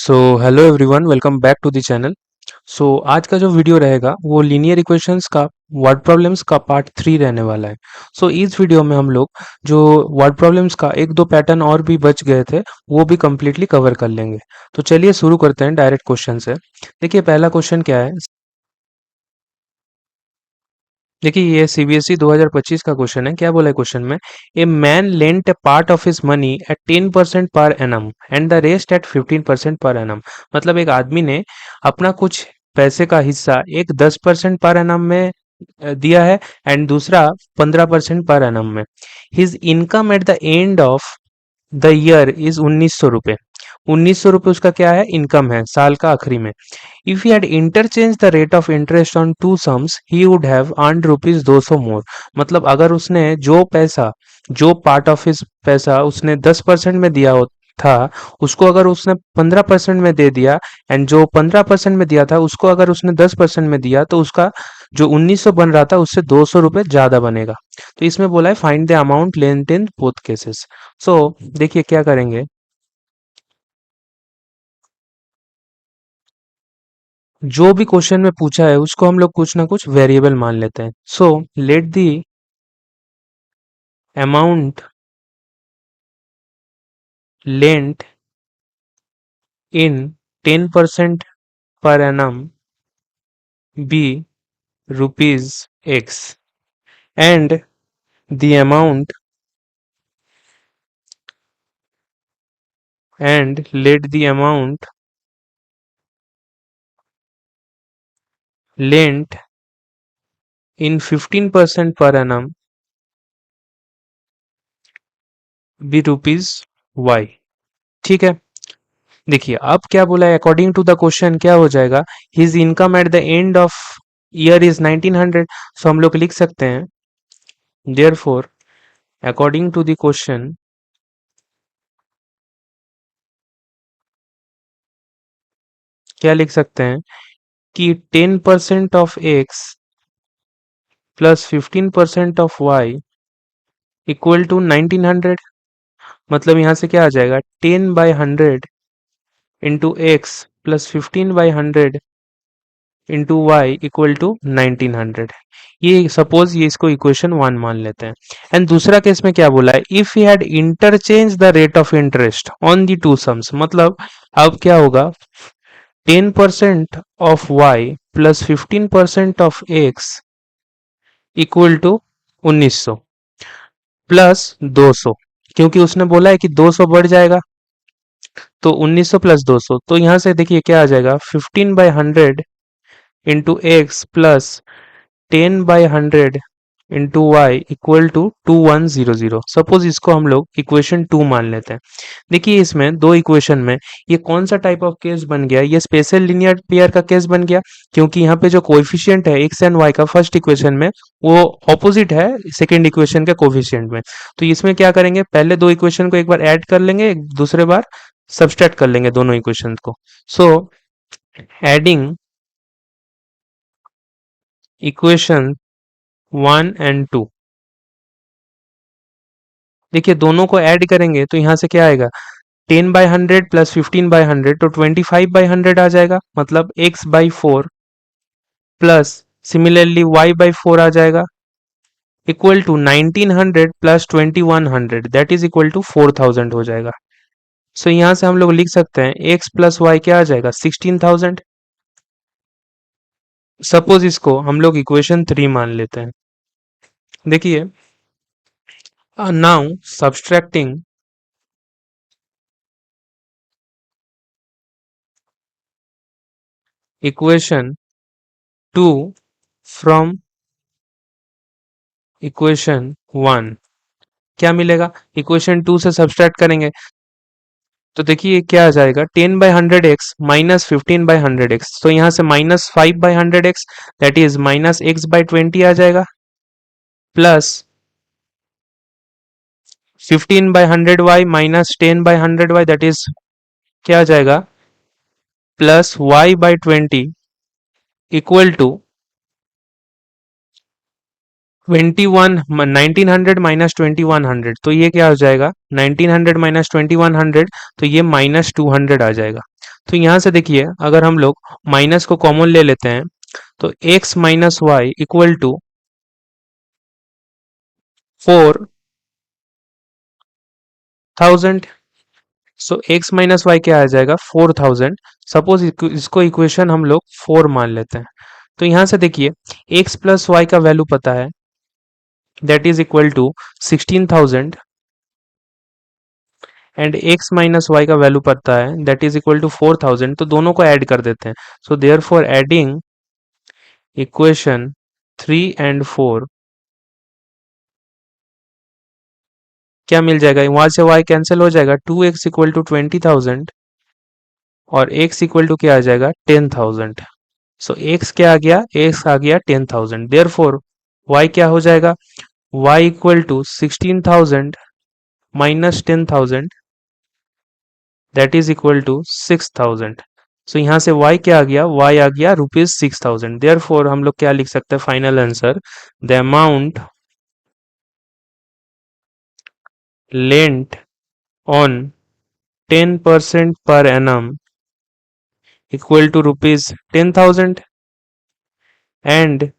So hello everyone, welcome back to the channel. आज का जो वीडियो रहेगा वो लीनियर इक्वेशंस का वर्ड प्रॉब्लम्स का पार्ट 3 रहने वाला है। इस वीडियो में हम लोग जो वर्ड प्रॉब्लम्स का एक दो पैटर्न और भी बच गए थे वो भी कम्प्लीटली कवर कर लेंगे। तो चलिए शुरू करते हैं डायरेक्ट क्वेश्चन से। देखिए पहला क्वेश्चन क्या है। देखिए ये सीबीएसई 2025 का क्वेश्चन है। क्या बोला है क्वेश्चन में? A man lent A part of his money at 10% per annum and the rest at 15% per annum. मतलब एक आदमी ने अपना कुछ पैसे का हिस्सा एक 10% पर एनम में दिया है एंड दूसरा 15% पर एनम में। His income at the end of the year is 1900 रुपये। 1900 रुपये उसका क्या है? इनकम है साल का आखिरी में। If he had interchange the rate of interest on two sums he would have earned rupees 200 मोर। मतलब अगर उसने जो पैसा, जो पार्ट ऑफ हिज पैसा उसने 10% में दिया था, उसको अगर उसने 15% में दे दिया एंड जो 15% में दिया था उसको अगर उसने 10% में दिया तो उसका जो 1900 बन रहा था उससे 200 रुपये ज्यादा बनेगा। तो इसमें बोला है find the amount lent in both cases. देखिए क्या करेंगे। जो भी क्वेश्चन में पूछा है उसको हम लोग कुछ ना कुछ वेरिएबल मान लेते हैं। Let the amount lent in 10% per annum be rupees X and the amount and let the amount lent in 15% per annum be rupees Y. ठीक है। देखिए अब क्या बोला है, अकॉर्डिंग टू द क्वेश्चन क्या हो जाएगा? His income at the end of year is 1900। हम लोग लिख सकते हैं therefore according to the question क्या लिख सकते हैं कि 10% of X plus 15% of Y equal to 1900। मतलब यहाँ से क्या आ जाएगा? 10/100 into X plus 15/100 into Y equal to 1900। ये सपोज ये इसको इक्वेशन 1 मान लेते हैं। एंड दूसरा केस में क्या बोला है? If he had interchange the rate of interest on the two sums. मतलब अब क्या होगा? 10% of Y plus 15% of X equal to 1900 plus 200। क्योंकि उसने बोला है कि 200 बढ़ जाएगा तो 1900 प्लस 200। तो यहाँ से देखिए क्या आ जाएगा? 15/100 into X plus 10/100 into Y equal to 2100। Suppose इसको हम लोग इक्वेशन 2 मान लेते हैं। देखिए इसमें दो इक्वेशन में ये कौन सा टाइप ऑफ केस बन गया? ये स्पेशल लिनियर पेयर का केस बन गया, क्योंकि यहाँ पे जो कोएफिशिएंट है एक्स एंड वाई का फर्स्ट इक्वेशन में वो ऑपोजिट है सेकेंड इक्वेशन के कोएफिशिएंट में। तो इसमें क्या करेंगे? पहले दो इक्वेशन को एक बार ऐड कर लेंगे, एक दूसरे बार सब्सट्रैक्ट कर लेंगे दोनों इक्वेशन को। सो एडिंग इक्वेशन 1 and 2। देखिए दोनों को ऐड करेंगे तो यहाँ से क्या आएगा? 10/100 प्लस 15/100 तो 25/100 आ जाएगा। मतलब x/4 प्लस सिमिलरली y/4 आ जाएगा equal to 1900 plus 2100 that is equal to 4000 हो जाएगा। यहाँ से हम लोग लिख सकते हैं x प्लस वाई क्या आ जाएगा? 16,000। सपोज इसको हम लोग इक्वेशन 3 मान लेते हैं। देखिए now subtracting equation 2 from equation 1 क्या मिलेगा? इक्वेशन 2 से सब्सट्रैक्ट करेंगे तो देखिए क्या आ जाएगा? 10/100x minus 15/100x। तो यहाँ से minus 5/100x that is minus x/20 आ जाएगा plus 15/100y minus 10/100y that is क्या आ जाएगा? Plus y/20 equal to 21 1900 minus 2100। तो ये क्या हो जाएगा? 1900 माइनस 2100 तो ये -200 आ जाएगा। तो यहाँ से देखिए अगर हम लोग माइनस को कॉमन ले लेते हैं तो x minus Y equal to 4000। So x minus Y क्या आ जाएगा 4000। सपोज इसको इक्वेशन हम लोग 4 मान लेते हैं। तो यहाँ से देखिए x प्लस वाई का वैल्यू पता है, that is equal to 16000 and x minus Y का वैल्यू पता है दैट इज इक्वल टू 4000। तो दोनों को ऐड कर देते हैं। So therefore adding equation 3 and 4 क्या मिल जाएगा, वहां से y कैंसिल हो जाएगा, 2x इक्वल टू 20,000 और x इक्वल टू क्या आ जाएगा 10,000। सो x क्या आ गया, x आ गया 10,000। देयर फोर y क्या हो जाएगा, y equal to 16,000 minus 10,000 that is equal to 6,000। So यहाँ से y क्या आ गया, y आ गया ₹6,000। देयर फोर हम लोग क्या लिख सकते हैं final answer, the amount lent on 10% per annum equal to ₹10,000 and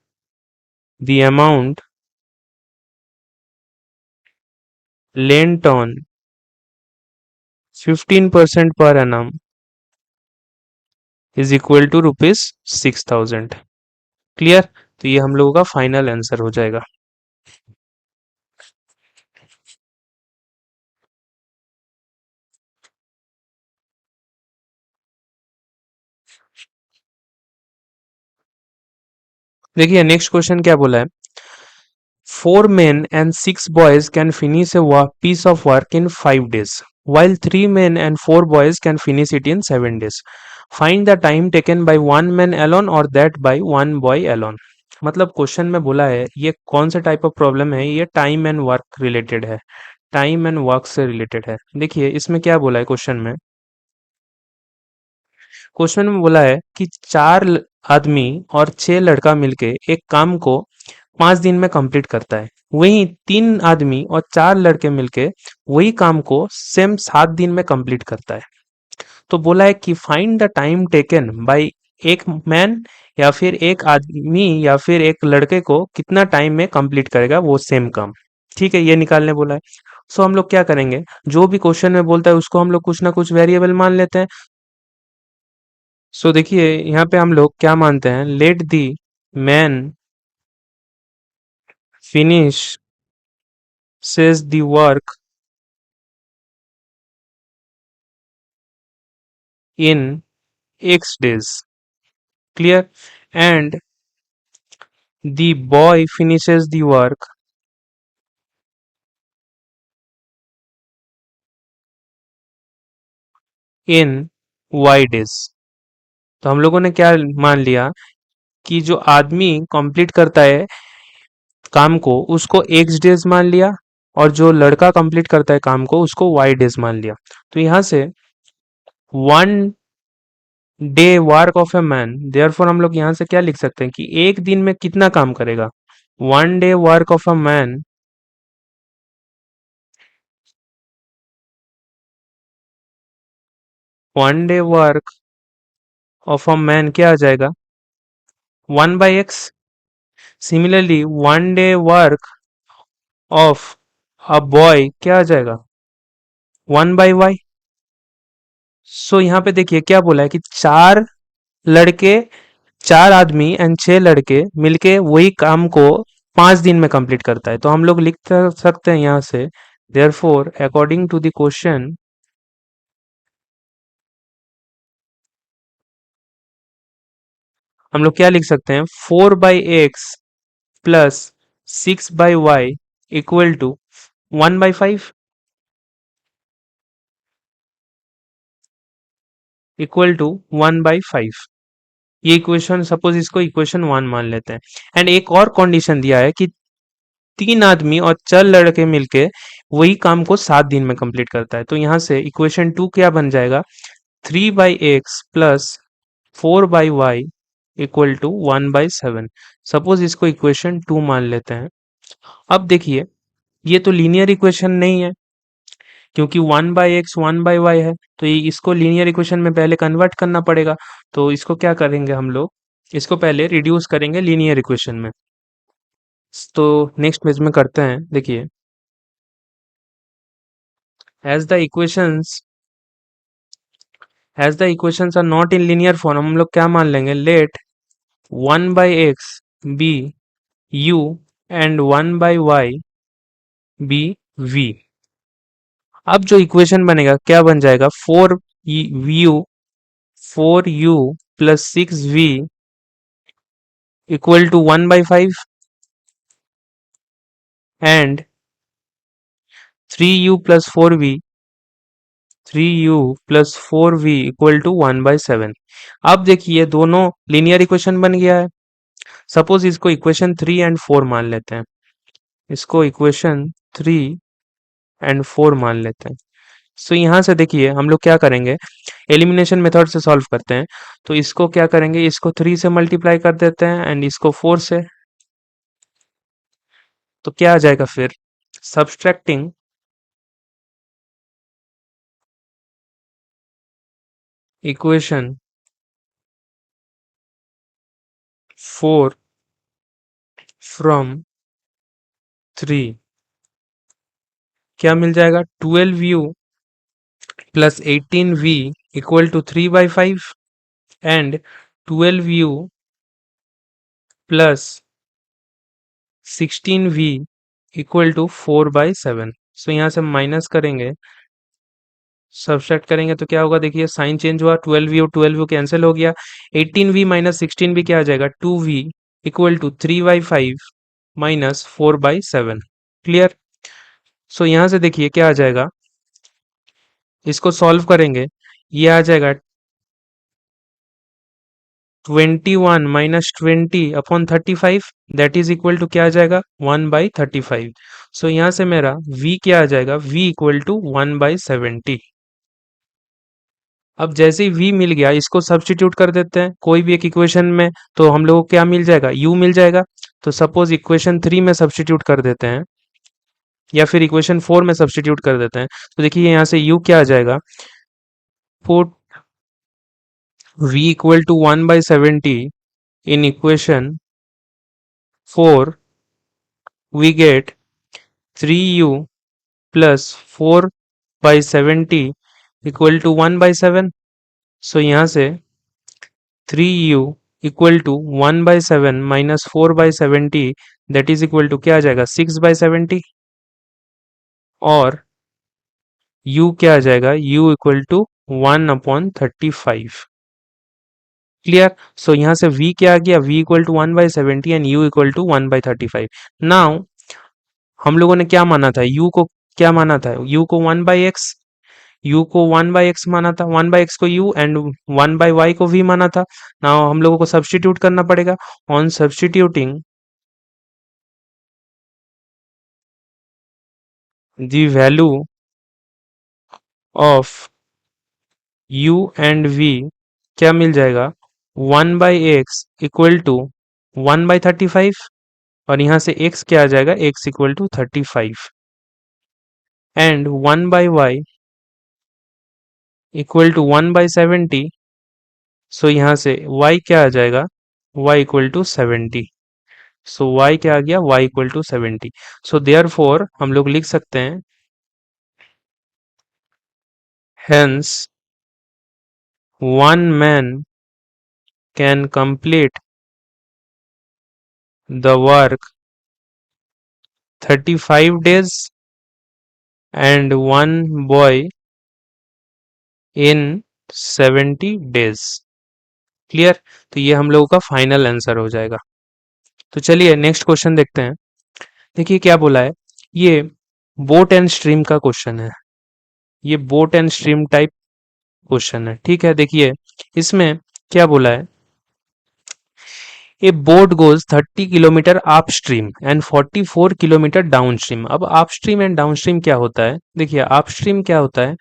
the amount lent on 15% per annum is equal to ₹6,000। Clear. तो ये हम लोगों का फाइनल आंसर हो जाएगा। देखिए नेक्स्ट क्वेश्चन क्या बोला है, 4 men and 6 boys can finish a piece of work in 5 days, while 3 men and 4 boys can finish it in 7 days. Find the time taken by one man alone or that by one boy alone। मतलब question में बोला है ये कौन सा type of problem है, ये time and work related है, टाइम एंड वर्क से रिलेटेड है। देखिए इसमें क्या बोला है क्वेश्चन में, क्वेश्चन में बोला है कि आदमी और 6 लड़का मिलके एक काम को 5 दिन में कंप्लीट करता है, वहीं 3 आदमी और 4 लड़के मिलके वही काम को सेम 7 दिन में कंप्लीट करता है। तो बोला है कि find the time taken by एक मैन या फिर एक आदमी या फिर एक लड़के को कितना टाइम में कंप्लीट करेगा वो सेम काम। ठीक है, ये निकालने बोला है। सो हम लोग क्या करेंगे, जो भी क्वेश्चन में बोलता है उसको हम लोग कुछ ना कुछ वेरिएबल मान लेते हैं। सो देखिए यहाँ पे हम लोग क्या मानते हैं, let the man finish says the work in x days। Clear. And the boy finishes the work in y days। तो हम लोगों ने क्या मान लिया कि जो आदमी कंप्लीट करता है काम को उसको x डेज मान लिया और जो लड़का कंप्लीट करता है काम को उसको y डेज मान लिया। तो यहाँ से 1 day work of a man, therefore हम लोग यहाँ से क्या लिख सकते हैं कि एक दिन में कितना काम करेगा, 1 day work of a man 1 day work of a man क्या आ जाएगा 1/x। Similarly 1 day work of a boy क्या आ जाएगा 1/y। सो यहाँ पे देखिए क्या बोला है कि लड़के 4 आदमी एंड 6 लड़के मिलके वही काम को 5 दिन में कंप्लीट करता है। तो हम लोग लिख सकते हैं यहाँ से, therefore according to the question हम लोग क्या लिख सकते हैं, 4/x plus 6/y equal to 1/5 equal to 1/5। ये इक्वेशन सपोज इसको इक्वेशन 1 मान लेते हैं। एंड एक और कंडीशन दिया है कि 3 आदमी और 4 लड़के मिलके वही काम को 7 दिन में कंप्लीट करता है। तो यहाँ से इक्वेशन 2 क्या बन जाएगा, 3/x plus 4/y equal to 1/7। Suppose इसको इक्वेशन 2 मान लेते हैं। अब देखिए ये तो लीनियर इक्वेशन नहीं है, क्योंकि 1/x 1/y है, तो ये इसको लीनियर इक्वेशन में पहले कन्वर्ट करना पड़ेगा। तो इसको क्या करेंगे हम लोग, इसको पहले रिड्यूस करेंगे लीनियर इक्वेशन में। तो नेक्स्ट पेज में करते हैं, देखिए as the equations are not in linear form, हम लोग क्या मान लेंगे, let 1/x be u and 1/y be v। अब जो इक्वेशन बनेगा क्या बन जाएगा, 4u plus 6v equal to 1/5 and 3u plus 4v equal to 1/7। अब देखिए दोनों लीनियर इक्वेशन बन गया है। सपोज इसको इक्वेशन 3 एंड 4 मान लेते हैं, इसको इक्वेशन 3 एंड 4 मान लेते हैं। सो यहाँ से देखिए हम लोग क्या करेंगे, एलिमिनेशन मेथड से सॉल्व करते हैं। तो इसको क्या करेंगे, इसको 3 से मल्टीप्लाई कर देते हैं एंड इसको 4 से। तो क्या आ जाएगा फिर, सब्सट्रैक्टिंग इक्वेशन 4 फ्रॉम 3, क्या मिल जाएगा, 12u plus 18v equal to 3/5 and 12u plus 16v equal to 4/7। So यहाँ से माइनस करेंगे, सब्सट्रैक्ट करेंगे तो क्या होगा, देखिए साइन चेंज हुआ, 12v कैंसिल हो गया, 18v माइनस 16v क्या आ जाएगा, 2v equal to 3/5 minus 4/7। Clear. So यहाँ से देखिए क्या आ जाएगा, इसको सॉल्व करेंगे, ये आ जाएगा 21 minus 20/35, that is equal to क्या आ जाएगा, 1/35। सो यहाँ से मेरा v क्या आ जाएगा, v इक्वल टू 1/70। अब जैसे ही v मिल गया, इसको सब्स्टिट्यूट कर देते हैं कोई भी एक इक्वेशन में, तो हम लोग को क्या मिल जाएगा, u मिल जाएगा। तो सपोज इक्वेशन 3 में सब्स्टिट्यूट कर देते हैं या फिर इक्वेशन 4 में सब्स्टिट्यूट कर देते हैं। तो देखिए यहाँ से u क्या आ जाएगा, put v equal to 1/70 in equation 4, we get 3u plus 4/70 equal to 1/7। So यहाँ से 3u equal to 1/7 minus 4/70 that is equal to क्या आ जाएगा, 6/70। और u क्या आ जाएगा, u equal to 1/35। Clear. So यहाँ से v क्या आ गया, v equal to 1/70 and u equal to 1/35। Now हम लोगों ने क्या माना था, u को क्या माना था, u को 1/x, u को 1/x माना था, 1/x को u एंड 1/y को v माना था। नाउ हम लोगों को सब्स्टिट्यूट करना पड़ेगा। On substituting the value of u and v क्या मिल जाएगा, 1/x इक्वल टू 1/35 और यहाँ से x क्या आ जाएगा, x equal to 35 and 1/y equal to 1/70। So यहाँ से y क्या आ जाएगा, y equal to 70। So y क्या आ गया, y equal to 70। So therefore हम लोग लिख सकते हैं, hence one man can complete the work 35 days and one boy in 70 days। Clear. तो ये हम लोगों का फाइनल आंसर हो जाएगा। तो चलिए नेक्स्ट क्वेश्चन देखते हैं। देखिए क्या बोला है, ये बोट एंड स्ट्रीम का क्वेश्चन है, ये boat and stream type question है। ठीक है, देखिए इसमें क्या बोला है, a boat goes 30 kilometre upstream and 44 kilometre downstream. अब upstream and downstream क्या होता है, देखिए अप स्ट्रीम क्या होता है,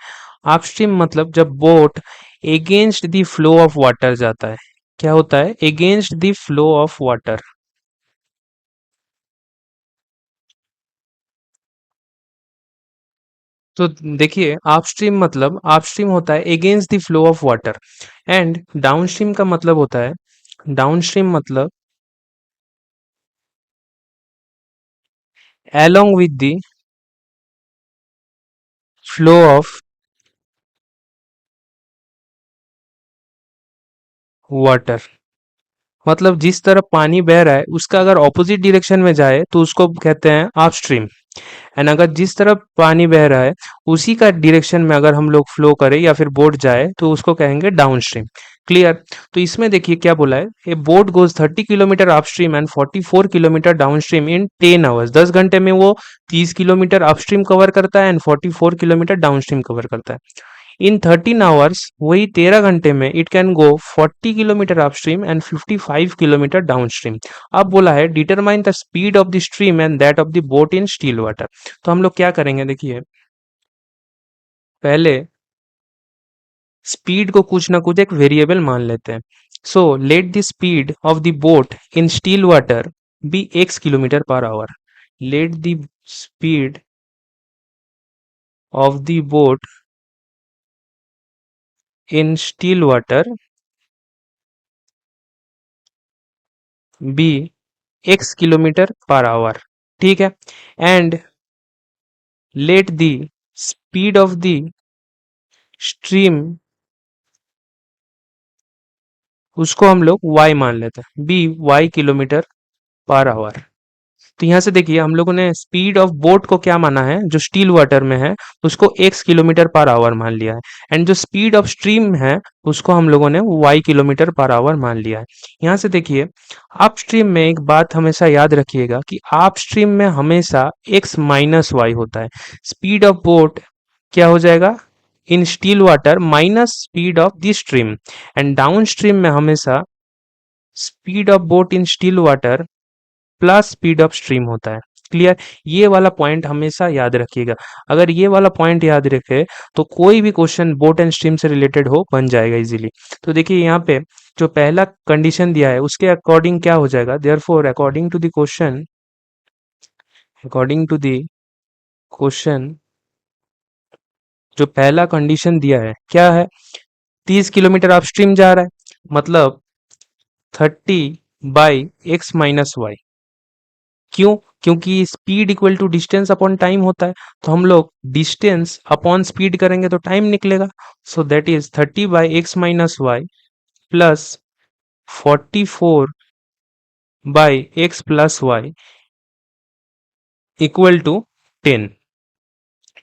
अप स्ट्रीम मतलब जब boat against the flow of water जाता है, क्या होता है, against the flow of water. तो देखिए अपस्ट्रीम होता है against the flow of water, and downstream का मतलब होता है, डाउनस्ट्रीम मतलब along with the flow of water. मतलब जिस तरफ पानी बह रहा है उसका अगर ऑपोजिट डायरेक्शन में जाए तो उसको कहते हैं अपस्ट्रीम, एंड अगर जिस तरफ पानी बह रहा है उसी का डायरेक्शन में अगर हम लोग फ्लो करें या फिर बोट जाए तो उसको कहेंगे डाउनस्ट्रीम। क्लियर? तो इसमें देखिए क्या बोला है, a boat goes 30 kilometre upstream and 44 kilometre downstream in 10 hours. 10 घंटे में वो 30 किलोमीटर अपस्ट्रीम कवर करता है एंड 44 किलोमीटर डाउनस्ट्रीम कवर करता है। इन 13 आवर्स, वही 13 घंटे में it can go 40 kilometre upstream and 55 kilometre downstream. अब बोला है determine the speed of the stream and that of the boat in still water. तो हम लोग क्या करेंगे, देखिए पहले स्पीड को कुछ ना कुछ एक वेरिएबल मान लेते हैं। So let the speed of the boat in still water be x kilometre per hour. Let the speed of the boat in still water be x kilometre per hour. ठीक है, and let the speed of the stream, उसको हम लोग y मान लेते हैं, be y kilometre per hour. तो यहाँ से देखिए हम लोगों ने स्पीड ऑफ बोट को क्या माना है, जो स्टील वाटर में है उसको x किलोमीटर पर आवर मान लिया है, एंड जो स्पीड ऑफ स्ट्रीम है उसको हम लोगों ने y किलोमीटर पर आवर मान लिया है। यहाँ से देखिए अपस्ट्रीम में एक बात हमेशा याद रखिएगा कि अपस्ट्रीम में हमेशा x माइनस वाई होता है। स्पीड ऑफ बोट क्या हो जाएगा, in still water minus speed of the stream, and downstream में हमेशा speed of boat in still water plus speed of stream होता है। क्लियर? ये वाला पॉइंट हमेशा याद रखिएगा। अगर ये वाला पॉइंट याद रखे तो कोई भी क्वेश्चन बोट एंड स्ट्रीम से रिलेटेड हो बन जाएगा इजीली। तो देखिए यहाँ पे जो पहला कंडीशन दिया है उसके अकॉर्डिंग क्या हो जाएगा, therefore according to the question जो पहला कंडीशन दिया है क्या है, 30 किलोमीटर अपस्ट्रीम जा रहा है, मतलब 30/x-y। क्यों? क्योंकि speed equal to distance upon time होता है, तो हम लोग डिस्टेंस अपॉन स्पीड करेंगे तो टाइम निकलेगा। So that is 30/x-y plus 44/x+y equal to 10।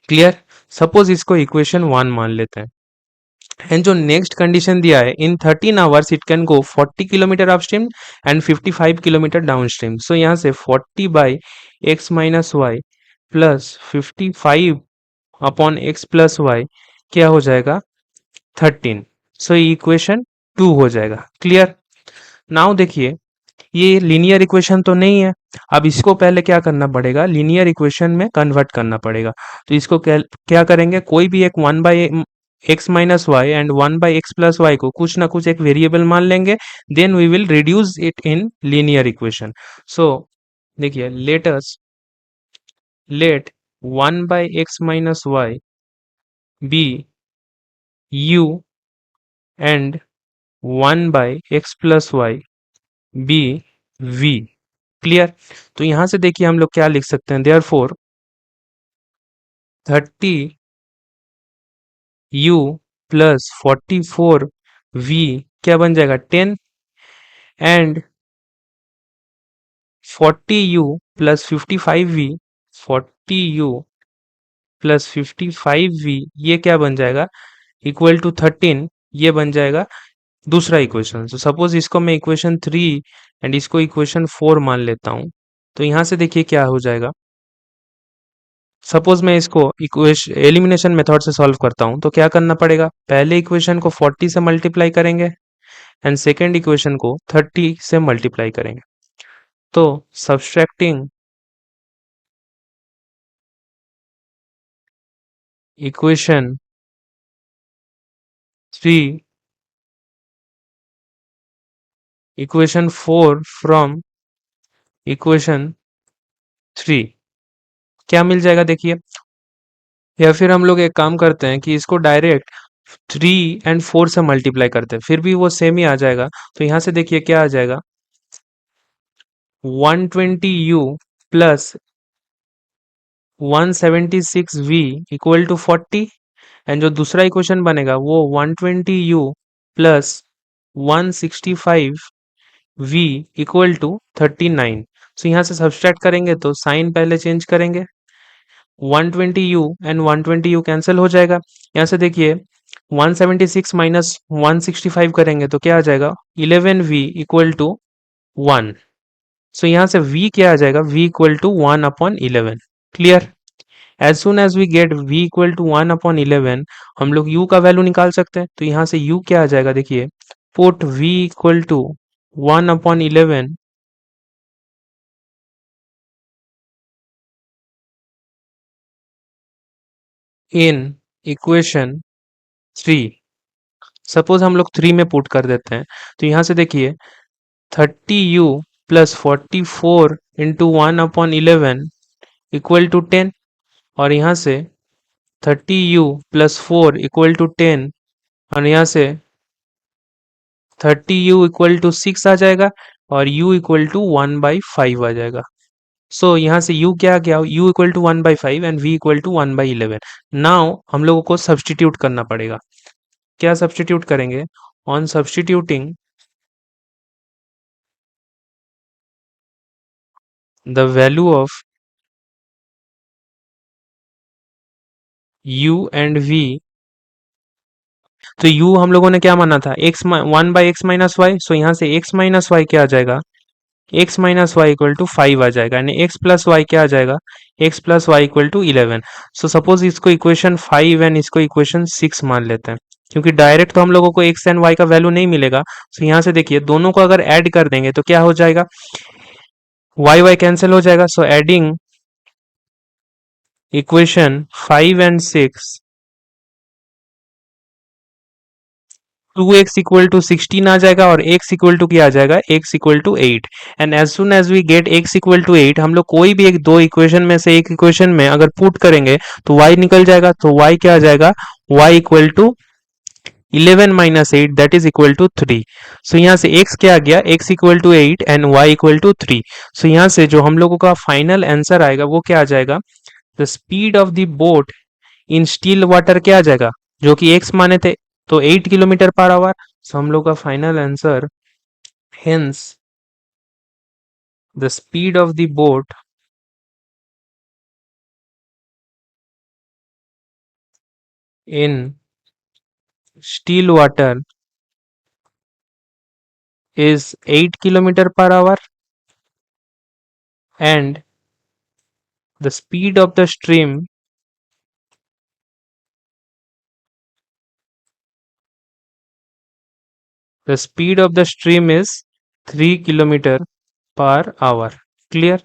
Clear? Suppose इसको इक्वेशन 1 मान लेते हैं, एंड जो नेक्स्ट कंडीशन दिया है, in 13 hours it can go 40 kilometre upstream and 55 kilometre downstream. So यहाँ से 40/x-y प्लस 55/x+y क्या हो जाएगा, 13। सो ये इक्वेशन 2 हो जाएगा। क्लियर? नाउ देखिए ये लीनियर इक्वेशन तो नहीं है, अब इसको पहले क्या करना पड़ेगा, लीनियर इक्वेशन में कन्वर्ट करना पड़ेगा। तो इसको क्या करेंगे, कोई भी एक 1/x-y एंड 1/x+y को कुछ ना कुछ एक वेरिएबल मान लेंगे, then we will reduce it in linear equation. So देखिए let 1/x-y be u and 1/x+y be v। Clear? तो यहां से देखिए हम लोग क्या लिख सकते हैं, देयरफॉर 30u प्लस 44v क्या बन जाएगा, 10, and 40u plus 55v, 40u plus 55v ये क्या बन जाएगा, इक्वल टू 13। ये बन जाएगा दूसरा इक्वेशन। तो सपोज इसको मैं इक्वेशन 3 एंड इसको इक्वेशन 4 मान लेता हूं, तो यहां से देखिए क्या हो जाएगा। सपोज मैं इसको इक्वेशन एलिमिनेशन मेथड से सॉल्व करता हूं, तो क्या करना पड़ेगा, पहले इक्वेशन को 40 से मल्टीप्लाई करेंगे एंड सेकेंड इक्वेशन को 30 से मल्टीप्लाई करेंगे। तो subtracting equation 3 equation 4 from equation 3 क्या मिल जाएगा, देखिए या फिर हम लोग एक काम करते हैं कि इसको डायरेक्ट 3 और 4 से मल्टीप्लाई करते हैं, फिर भी वो सेम ही आ जाएगा। तो यहाँ से देखिए क्या आ जाएगा, 120u plus 176v equal to 40। And जो दूसरा इक्वेशन बनेगा वो 120u plus 165v equal to 39। सो यहाँ से सब्सट्रैक्ट करेंगे तो साइन पहले चेंज करेंगे, 120u एंड 120u कैंसिल हो जाएगा। यहाँ से देखिए 176 माइनस 165 करेंगे तो क्या आ जाएगा, 11v इक्वल टू 1। सो यहाँ से v क्या आ जाएगा, v equal to 1/11। Clear. As soon as we get v equal to 1/11 हम लोग u का वैल्यू निकाल सकते हैं। तो यहाँ से u क्या आ जाएगा, देखिए put v equal to 1/11 in equation 3। Suppose हम लोग 3 में पुट कर देते हैं, तो यहाँ से देखिए 30u plus 44 into 1/11 equal to 10। और यहाँ से 30u प्लस 4 इक्वल टू 10, और यहाँ से 30u इक्वल टू 6 आ जाएगा, और u इक्वल टू 1/5 आ जाएगा। सो यहाँ से u क्या आ गया, u equal to 1/5 and v equal to 1/11। Now हम लोगों को सब्सटीट्यूट करना पड़ेगा। क्या सब्सटीट्यूट करेंगे, on substituting the value of u and v। तो u हम लोगों ने क्या माना था, x 1/x-y। सो यहाँ से x माइनस वाई क्या आ जाएगा, x minus Y equal to 5 आ जाएगा, यानी x प्लस वाई क्या आ जाएगा, x plus Y equal to 11। So suppose इसको इक्वेशन 5 एंड इसको इक्वेशन 6 मान लेते हैं, क्योंकि डायरेक्ट तो हम लोगों को x एंड y का वैल्यू नहीं मिलेगा। सो यहाँ से देखिए दोनों को अगर ऐड कर देंगे तो क्या हो जाएगा, y y कैंसिल हो जाएगा। So adding equation 5 and 6, 2x equal to 16 आ जाएगा, और x इक्वल टू क्या आ जाएगा, x equal to 8। And as soon as we get x equal to 8, हम लोग कोई भी एक दो इक्वेशन में से एक इक्वेशन में अगर पुट करेंगे तो y निकल जाएगा। तो y क्या आ जाएगा, y equal to 11 minus 8 that is equal to 3। So यहाँ से x क्या आ गया, x equal to 8 and y equal to 3। So यहाँ से जो हम लोगों का फाइनल आंसर आएगा वो क्या आ जाएगा, the speed of the boat in still water क्या आ जाएगा, जो कि x माने थे तो 8 किलोमीटर पर आवर। सो हम लोग का final answer, hence the speed of the boat in still water is 8 km/h, and the speed of the stream is 3 km/h. Clear?